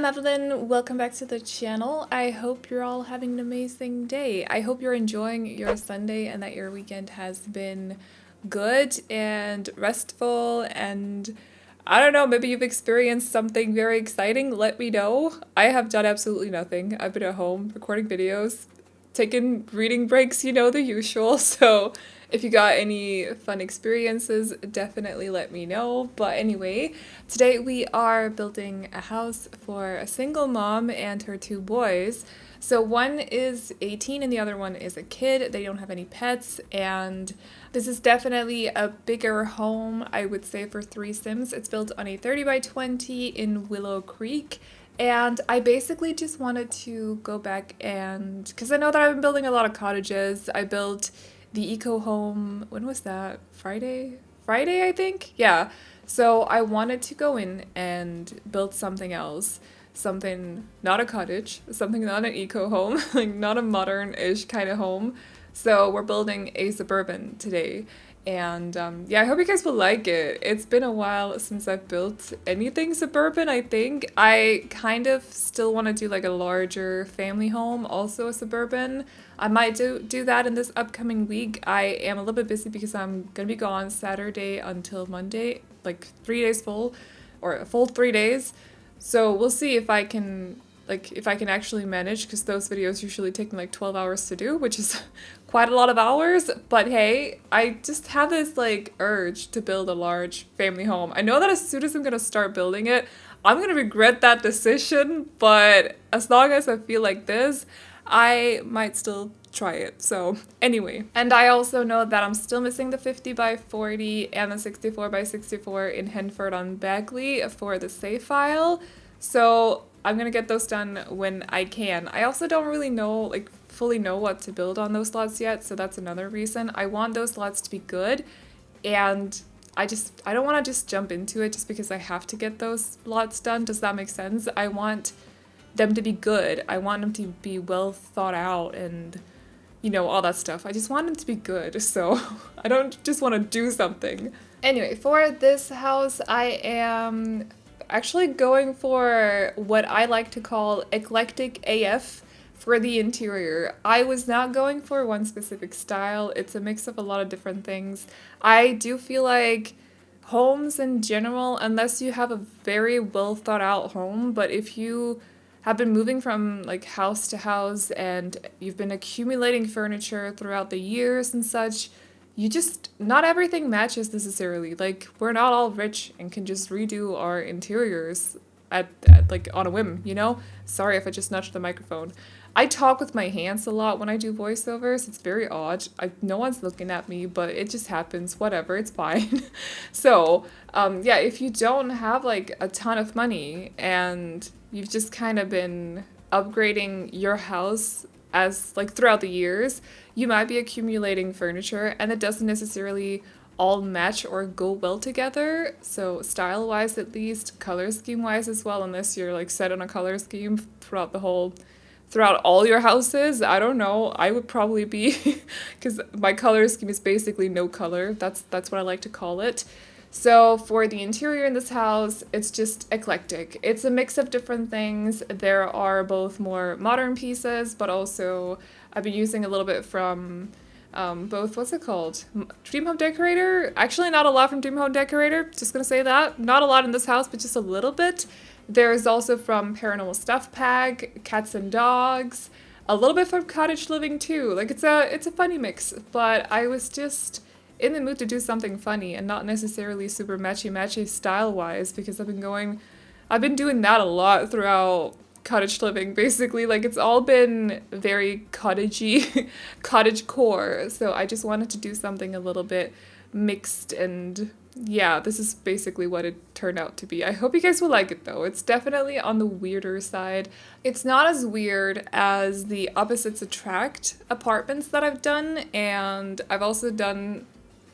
I'm Evelyn. Welcome back to the channel. I hope you're all having an amazing day. I hope you're enjoying your Sunday and that your weekend has been good and restful, and I don't know, maybe you've experienced something very exciting. Let me know. I have done absolutely nothing. I've been at home recording videos, taking reading breaks, you know, the usual. So if you got any fun experiences, definitely let me know. But anyway, today we are building a house for a single mom and her two boys. So one is 18 and the other one is a kid. They don't have any pets, and this is definitely a bigger home, I would say, for three Sims. It's built on a 30 by 20 in Willow Creek. And I basically just wanted to go back and, because I know that I've been building a lot of cottages. I built the eco home, when was that? Friday, I think? Yeah. So I wanted to go in and build something else. Something, not a cottage, something not an eco home, like not a modern-ish kind of home. So we're building a suburban today. And yeah, I hope you guys will like it. It's been a while since I've built anything suburban, I think. I kind of still want to do like a larger family home, also a suburban. I might do that in this upcoming week. I am a little bit busy because I'm going to be gone Saturday until Monday, like 3 days full, or a full 3 days. So we'll see if I can actually manage, because those videos usually take me like 12 hours to do, which is quite a lot of hours. But hey, I just have this like urge to build a large family home. I know that as soon as I'm gonna start building it, I'm gonna regret that decision, but as long as I feel like this, I might still try it. So anyway, and I also know that I'm still missing the 50 by 40 and the 64 by 64 in Henford on Bagley for the save file. So I'm gonna get those done when I can. I also don't really know, like, fully know what to build on those lots yet, so that's another reason. I want those lots to be good, and I don't want to just jump into it just because I have to get those lots done. Does that make sense? I want them to be good. I want them to be well thought out and, you know, all that stuff. I just want them to be good, so I don't just want to do something. Anyway, for this house, I am actually going for what I like to call eclectic AF for the interior. I was not going for one specific style. It's a mix of a lot of different things. I do feel like homes in general, unless you have a very well thought out home, but if you have been moving from like house to house and you've been accumulating furniture throughout the years and such, you just, not everything matches necessarily. Like, we're not all rich and can just redo our interiors at like on a whim, you know? Sorry if I just nudged the microphone. I talk with my hands a lot when I do voiceovers. It's very odd. No one's looking at me, but it just happens. Whatever, it's fine. So, yeah, if you don't have like a ton of money and you've just kind of been upgrading your house as like throughout the years, you might be accumulating furniture and it doesn't necessarily all match or go well together. So style wise, at least, color scheme wise as well, unless you're like set on a color scheme throughout all your houses. I don't know. I would probably be, because my color scheme is basically no color. That's what I like to call it. So for the interior in this house, it's just eclectic. It's a mix of different things. There are both more modern pieces, but also I've been using a little bit from both, what's it called? Dream Home Decorator? Actually, not a lot from Dream Home Decorator. Just gonna say that. Not a lot in this house, but just a little bit. There's also from Paranormal Stuff Pack, Cats and Dogs, a little bit from Cottage Living too. Like, it's a funny mix, but I was just in the mood to do something funny and not necessarily super matchy style wise, because I've been doing that a lot throughout cottage living, basically. Like, it's all been very cottagey, cottage core. So I just wanted to do something a little bit mixed, and yeah, this is basically what it turned out to be. I hope you guys will like it though. It's definitely on the weirder side. It's not as weird as the Opposites Attract apartments that I've done, and I've also done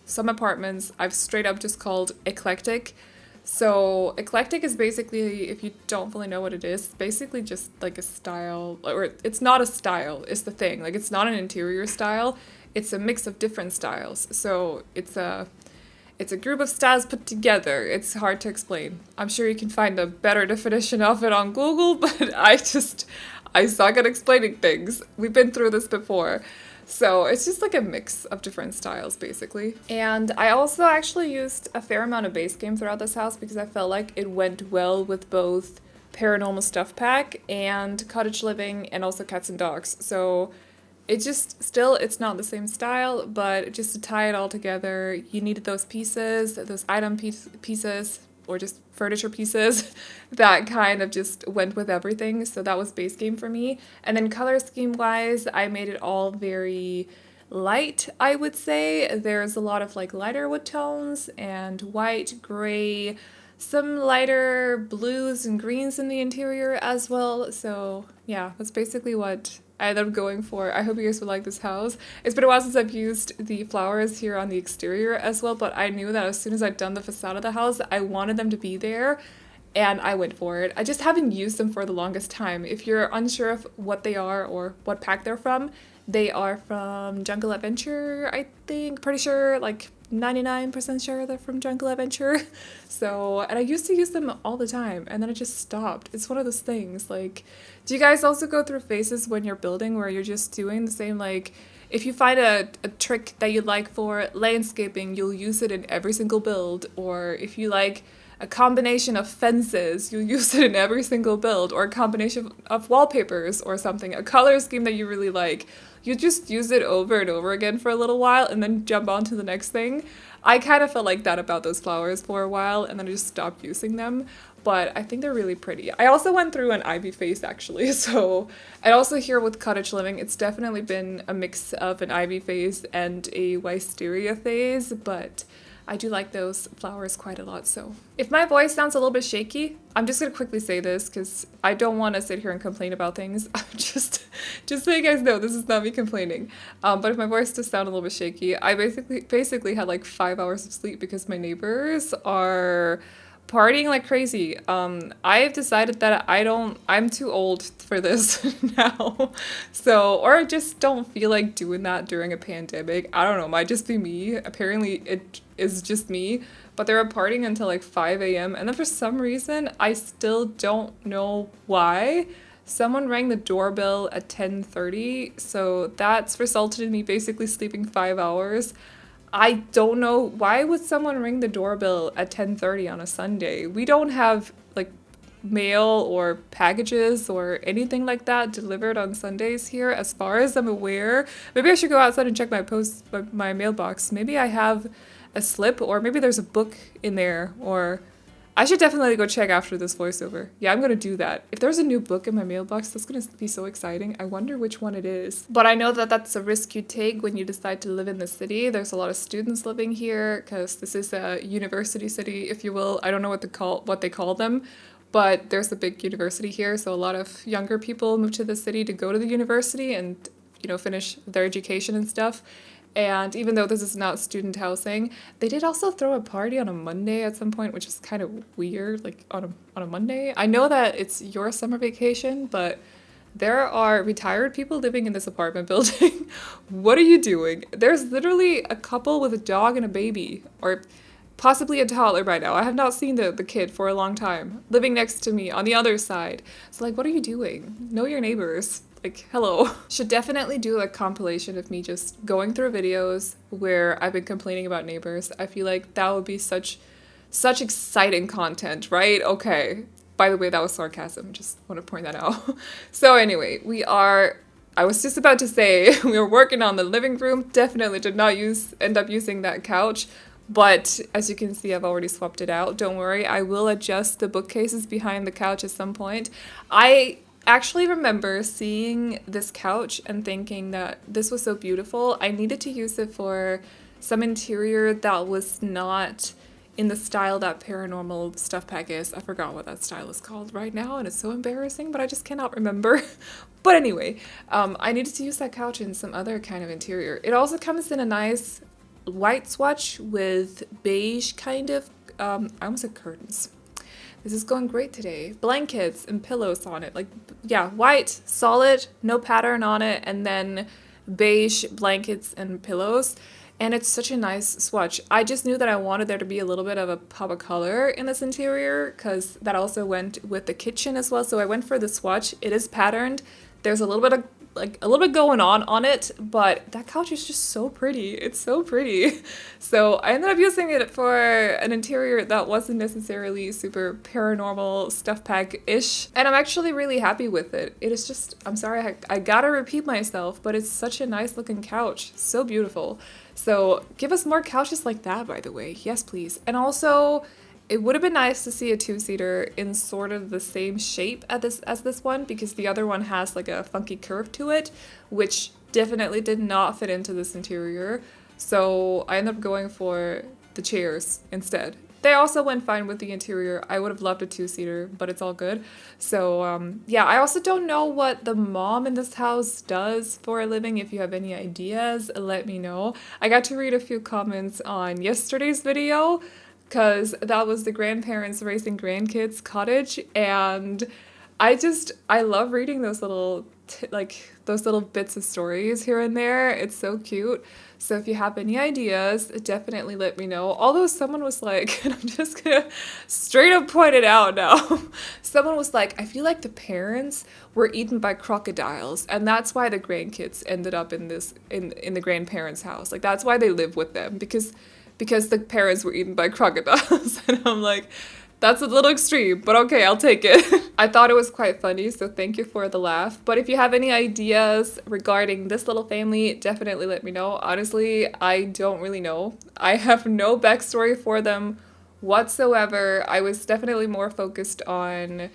some apartments I've straight up just called eclectic. So eclectic is basically, if you don't fully know what it is, basically just like a style, or it's not a style, is the thing. Like, it's not an interior style, it's a mix of different styles. So it's It's a group of styles put together. It's hard to explain. I'm sure you can find a better definition of it on Google, but I suck at explaining things. We've been through this before. So it's just like a mix of different styles, basically. And I also actually used a fair amount of base game throughout this house because I felt like it went well with both Paranormal Stuff Pack and Cottage Living and also Cats and Dogs. So it just, still, it's not the same style, but just to tie it all together, you needed those pieces, those item pieces, or just furniture pieces that kind of just went with everything. So that was base game for me. And then color scheme wise, I made it all very light, I would say. There's a lot of like lighter wood tones and white, gray, some lighter blues and greens in the interior as well. So yeah, that's basically what I ended up going for. I hope you guys would like this house. It's been a while since I've used the flowers here on the exterior as well, but I knew that as soon as I'd done the facade of the house, I wanted them to be there, and I went for it. I just haven't used them for the longest time. If you're unsure of what they are or what pack they're from, they are from Jungle Adventure, I think. Pretty sure, like 99% sure they're from Jungle Adventure. So, and I used to use them all the time, and then it just stopped. It's one of those things, like, do you guys also go through phases when you're building where you're just doing the same, like, if you find a trick that you like for landscaping, you'll use it in every single build, or if you like a combination of fences, you'll use it in every single build, or a combination of wallpapers or something, a color scheme that you really like. You just use it over and over again for a little while and then jump on to the next thing. I kind of felt like that about those flowers for a while, and then I just stopped using them. But I think they're really pretty. I also went through an ivy phase actually, so, and also here with Cottage Living, it's definitely been a mix of an ivy phase and a wisteria phase, but I do like those flowers quite a lot. So if my voice sounds a little bit shaky, I'm just gonna quickly say this because I don't want to sit here and complain about things. I'm just so you guys know, this is not me complaining. But if my voice does sound a little bit shaky, I basically had like 5 hours of sleep because my neighbors are partying like crazy. I've decided that I'm too old for this now. So, or I just don't feel like doing that during a pandemic. I don't know, might just be me. Apparently it is just me. But they were partying until like 5 a.m. And then for some reason, I still don't know why, someone rang the doorbell at 10:30. So that's resulted in me basically sleeping 5 hours. I don't know, why would someone ring the doorbell at 10:30 on a Sunday? We don't have like mail or packages or anything like that delivered on Sundays here, as far as I'm aware. Maybe I should go outside and check my mailbox. Maybe I have a slip, or maybe there's a book in there, or I should definitely go check after this voiceover. Yeah, I'm gonna do that. If there's a new book in my mailbox, that's gonna be so exciting. I wonder which one it is. But I know that that's a risk you take when you decide to live in the city. There's a lot of students living here because this is a university city, if you will. I don't know what they call them, but there's a big university here, so a lot of younger people move to the city to go to the university and, you know, finish their education and stuff. And even though this is not student housing, they did also throw a party on a Monday at some point, which is kind of weird, like on a Monday. I know that it's your summer vacation, but there are retired people living in this apartment building. What are you doing? There's literally a couple with a dog and a baby, or possibly a toddler right now. I have not seen the kid for a long time, living next to me on the other side. So like, what are you doing? Know your neighbors. Like, hello. Should definitely do a compilation of me just going through videos where I've been complaining about neighbors. I feel like that would be such exciting content, right? Okay. By the way, that was sarcasm. Just want to point that out. So anyway, I was just about to say we were working on the living room. Definitely did not end up using that couch. But as you can see, I've already swapped it out. Don't worry, I will adjust the bookcases behind the couch at some point. I actually remember seeing this couch and thinking that this was so beautiful. I needed to use it for some interior that was not in the style that Paranormal Stuff Pack is. I forgot what that style is called right now, and it's so embarrassing, but I just cannot remember. But anyway, I needed to use that couch in some other kind of interior. It also comes in a nice white swatch with beige kind of, I almost said curtains. This is going great today. Blankets and pillows on it. Like, yeah, white, solid, no pattern on it, and then beige blankets and pillows. and it's such a nice swatch. I just knew that I wanted there to be a little bit of a pop of color in this interior because that also went with the kitchen as well. So I went for the swatch. It is patterned. There's a little bit of a little bit going on it, but that couch is just so pretty. It's so pretty. So I ended up using it for an interior that wasn't necessarily super paranormal stuff pack-ish, and I'm actually really happy with it. It is just, I'm sorry, I gotta repeat myself, but it's such a nice looking couch. So beautiful. So give us more couches like that, by the way. Yes, please. And also, it would have been nice to see a two-seater in sort of the same shape as this one, because the other one has like a funky curve to it, which definitely did not fit into this interior. So I ended up going for the chairs instead. They also went fine with the interior. I would have loved a two-seater, but it's all good. So yeah, I also don't know what the mom in this house does for a living. If you have any ideas, let me know. I got to read a few comments on yesterday's video, because that was the grandparents raising grandkids cottage, and I love reading those little those little bits of stories here and there. It's so cute. So if you have any ideas, definitely let me know. Although someone was like, and I'm just gonna straight up point it out now, someone was like, I feel like the parents were eaten by crocodiles, and that's why the grandkids ended up in the grandparents' house. Like, that's why they live with them, because the parents were eaten by crocodiles. And I'm like, that's a little extreme, but okay, I'll take it. I thought it was quite funny, so thank you for the laugh. But if you have any ideas regarding this little family, definitely let me know. Honestly, I don't really know. I have no backstory for them whatsoever. I was definitely more focused on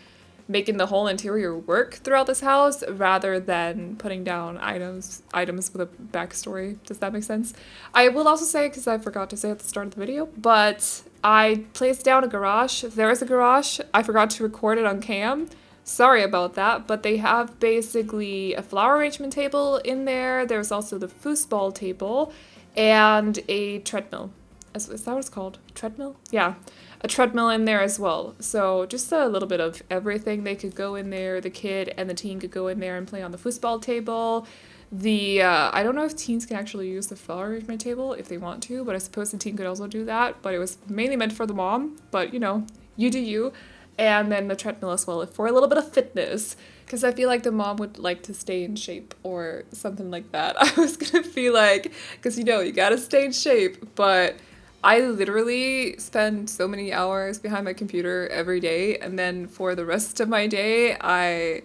making the whole interior work throughout this house rather than putting down items with a backstory. Does that make sense? I will also say, because I forgot to say at the start of the video, but I placed down a garage. There is a garage. I forgot to record it on cam. Sorry about that, but they have basically a flower arrangement table in there. There's also the foosball table and a treadmill. Is that what it's called? Treadmill? Yeah. A treadmill in there as well. So just a little bit of everything. They could go in there, the kid and the teen could go in there and play on the foosball table. I don't know if teens can actually use the flower arrangement table if they want to, but I suppose the teen could also do that. But it was mainly meant for the mom, but you know, you do you. And then the treadmill as well for a little bit of fitness, because I feel like the mom would like to stay in shape or something like that. I was gonna feel like, because you know, you gotta stay in shape, but I literally spend so many hours behind my computer every day, and then for the rest of my day,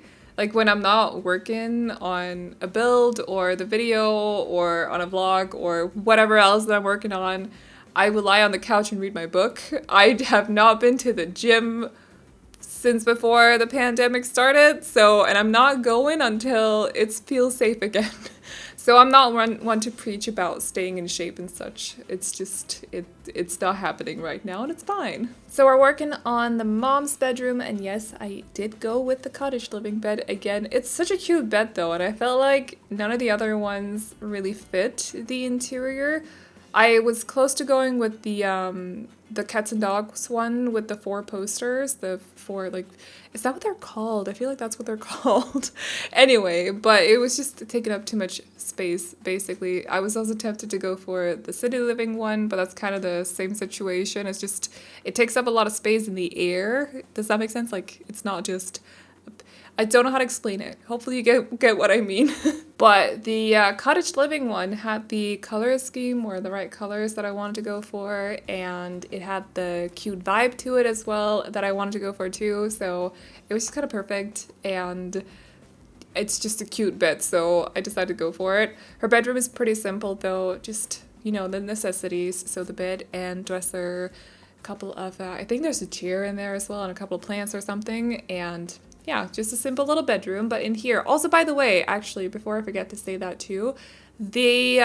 when I'm not working on a build or the video or on a vlog or whatever else that I'm working on, I would lie on the couch and read my book. I have not been to the gym since before the pandemic started, and I'm not going until it feels safe again. So I'm not one to preach about staying in shape and such. It's just, it's not happening right now, and it's fine. So we're working on the mom's bedroom, and yes, I did go with the cottage living bed again. It's such a cute bed though, and I felt like none of the other ones really fit the interior. I was close to going with the cats and dogs one with the 4 posters, the 4, like, is that what they're called? I feel like that's what they're called. Anyway, but it was just taking up too much space, basically. I was also tempted to go for the city living one, but that's kind of the same situation. It's just, it takes up a lot of space in the air. Does that make sense? Like, it's not just, I don't know how to explain it. Hopefully you get what I mean. But the cottage living one had the color scheme, or the right colors that I wanted to go for, and it had the cute vibe to it as well that I wanted to go for too. So it was just kind of perfect, and it's just a cute bed, so I decided to go for it. Her bedroom is pretty simple though, just, you know, the necessities. So the bed and dresser, a couple of, I think there's a chair in there as well, and a couple of plants or something, and yeah, just a simple little bedroom. But in here, also, by the way, actually, before I forget to say that too, the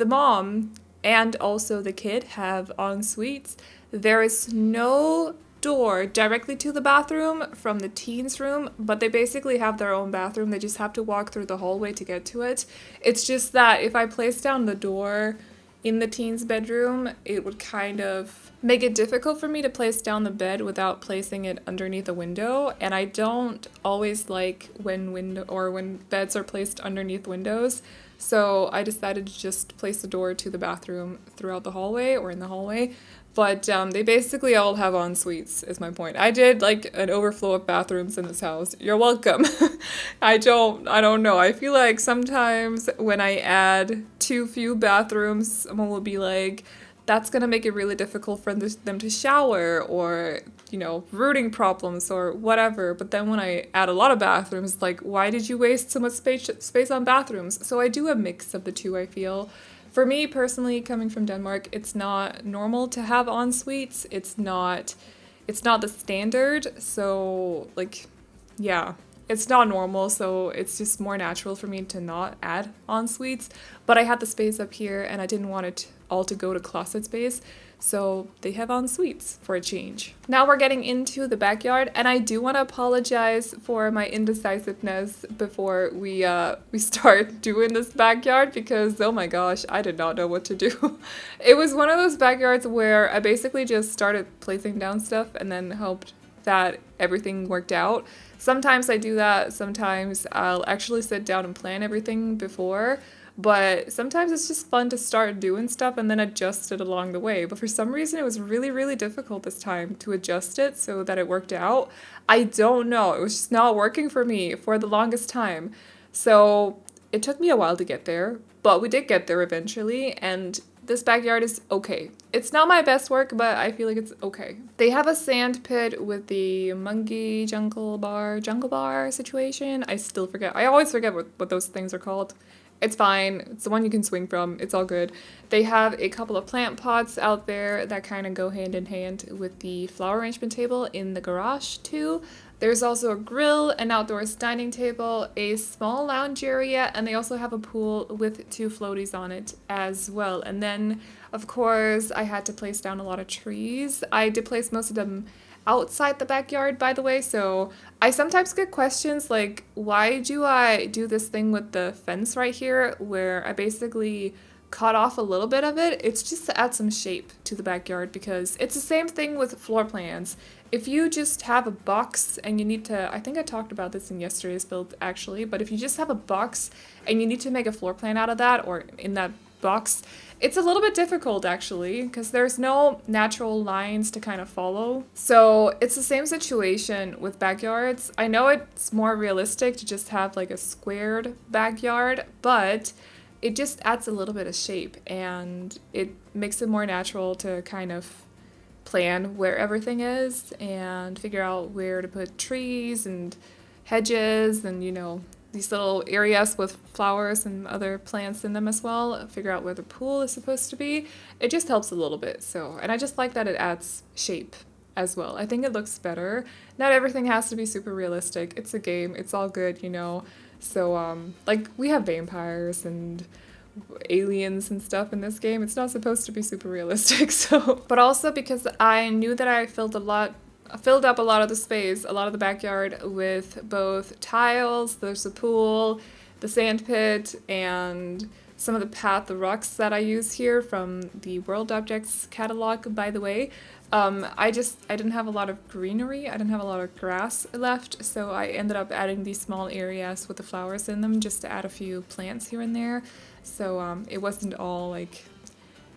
mom and also the kid have en suites. There is no door directly to the bathroom from the teens' room, but they basically have their own bathroom. They just have to walk through the hallway to get to it. It's just that if I place down the door in the teens' bedroom, it would kind of make it difficult for me to place down the bed without placing it underneath a window, and I don't always like when beds are placed underneath windows. So I decided to just place the door to the bathroom throughout the hallway or in the hallway. But they basically all have en suites, is my point. I did like an overflow of bathrooms in this house. You're welcome. I don't know. I feel like sometimes when I add too few bathrooms, someone will be like, that's gonna make it really difficult for them to shower, or, you know, rooting problems or whatever. But then when I add a lot of bathrooms, it's like, why did you waste so much space on bathrooms? So I do a mix of the two, I feel. For me personally, coming from Denmark, it's not normal to have en suites. It's not the standard. So like, yeah, it's not normal. So it's just more natural for me to not add en suites. But I had the space up here and I didn't want it all to go to closet space. So they have en suites for a change. Now we're getting into the backyard, and I do want to apologize for my indecisiveness before we start doing this backyard, because oh my gosh, I did not know what to do. It was one of those backyards where I basically just started placing down stuff and then hoped that everything worked out. Sometimes I do that, sometimes I'll actually sit down and plan everything before. But sometimes it's just fun to start doing stuff and then adjust it along the way. But for some reason, it was really, really difficult this time to adjust it so that it worked out. I don't know. It was just not working for me for the longest time. So it took me a while to get there, but we did get there eventually. And this backyard is okay. It's not my best work, but I feel like it's okay. They have a sand pit with the monkey jungle bar situation. I still forget. I always forget what those things are called. It's fine. It's the one you can swing from. It's all good. They have a couple of plant pots out there that kind of go hand in hand with the flower arrangement table in the garage too. There's also a grill, an outdoors dining table, a small lounge area, and they also have a pool with 2 floaties on it as well. And then, of course, I had to place down a lot of trees. I did place most of them outside the backyard, by the way, so I sometimes get questions like, why do I do this thing with the fence right here where I basically cut off a little bit of it? It's just to add some shape to the backyard, because it's the same thing with floor plans. If you just have a box and you need to, I think I talked about this in yesterday's build actually, but if you just have a box and you need to make a floor plan out of that, or in that box, it's a little bit difficult actually, because there's no natural lines to kind of follow. So it's the same situation with backyards. I know it's more realistic to just have like a squared backyard, but it just adds a little bit of shape and it makes it more natural to kind of plan where everything is and figure out where to put trees and hedges and, you know, these little areas with flowers and other plants in them as well, figure out where the pool is supposed to be. It just helps a little bit. So, and I just like that it adds shape as well. I think it looks better. Not everything has to be super realistic. It's a game. It's all good, you know. So, like, we have vampires and aliens and stuff in this game. It's not supposed to be super realistic. So, but also because I knew that I filled up a lot of the space, a lot of the backyard with both tiles, there's a pool, the sand pit, and some of the rocks that I use here from the World Objects catalog, by the way. I didn't have a lot of greenery, I didn't have a lot of grass left, so I ended up adding these small areas with the flowers in them just to add a few plants here and there. So it wasn't all like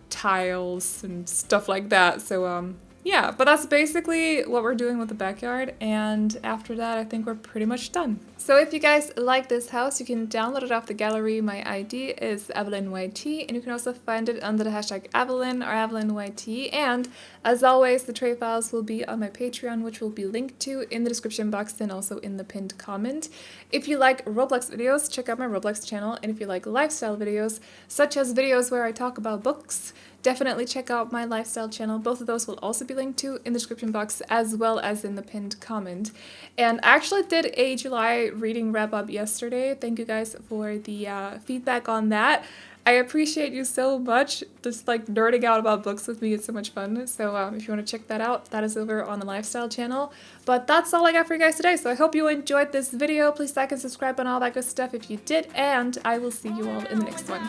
tiles and stuff like that. So yeah, but that's basically what we're doing with the backyard, and after that I think we're pretty much done. So if you guys like this house, you can download it off the gallery. My ID is AvelineYT, and you can also find it under the hashtag Aveline or AvelineYT, and as always the tray files will be on my Patreon, which will be linked to in the description box and also in the pinned comment. If you like Roblox videos, check out my Roblox channel, and if you like lifestyle videos, such as videos where I talk about books, definitely check out my lifestyle channel. Both of those will also be linked to in the description box as well as in the pinned comment. And I actually did a July reading wrap up yesterday. Thank you guys for the feedback on that. I appreciate you so much. Just like nerding out about books with me, it's so much fun. So if you want to check that out, that is over on the lifestyle channel. But that's all I got for you guys today. So I hope you enjoyed this video. Please like and subscribe and all that good stuff if you did. And I will see you all in the next one.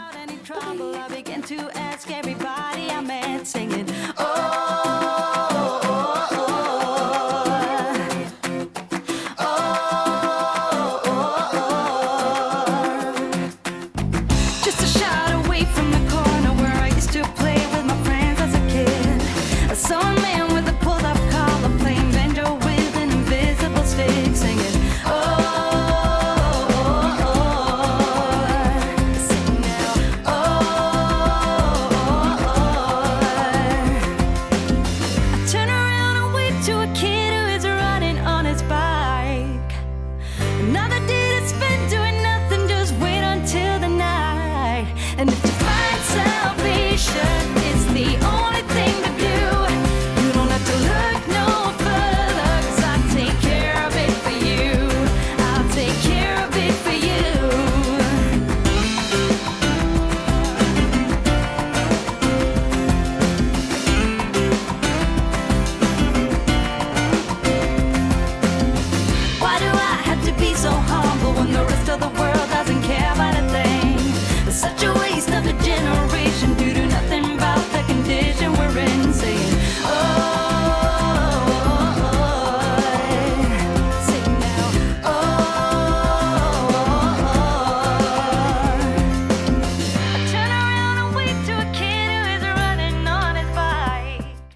And if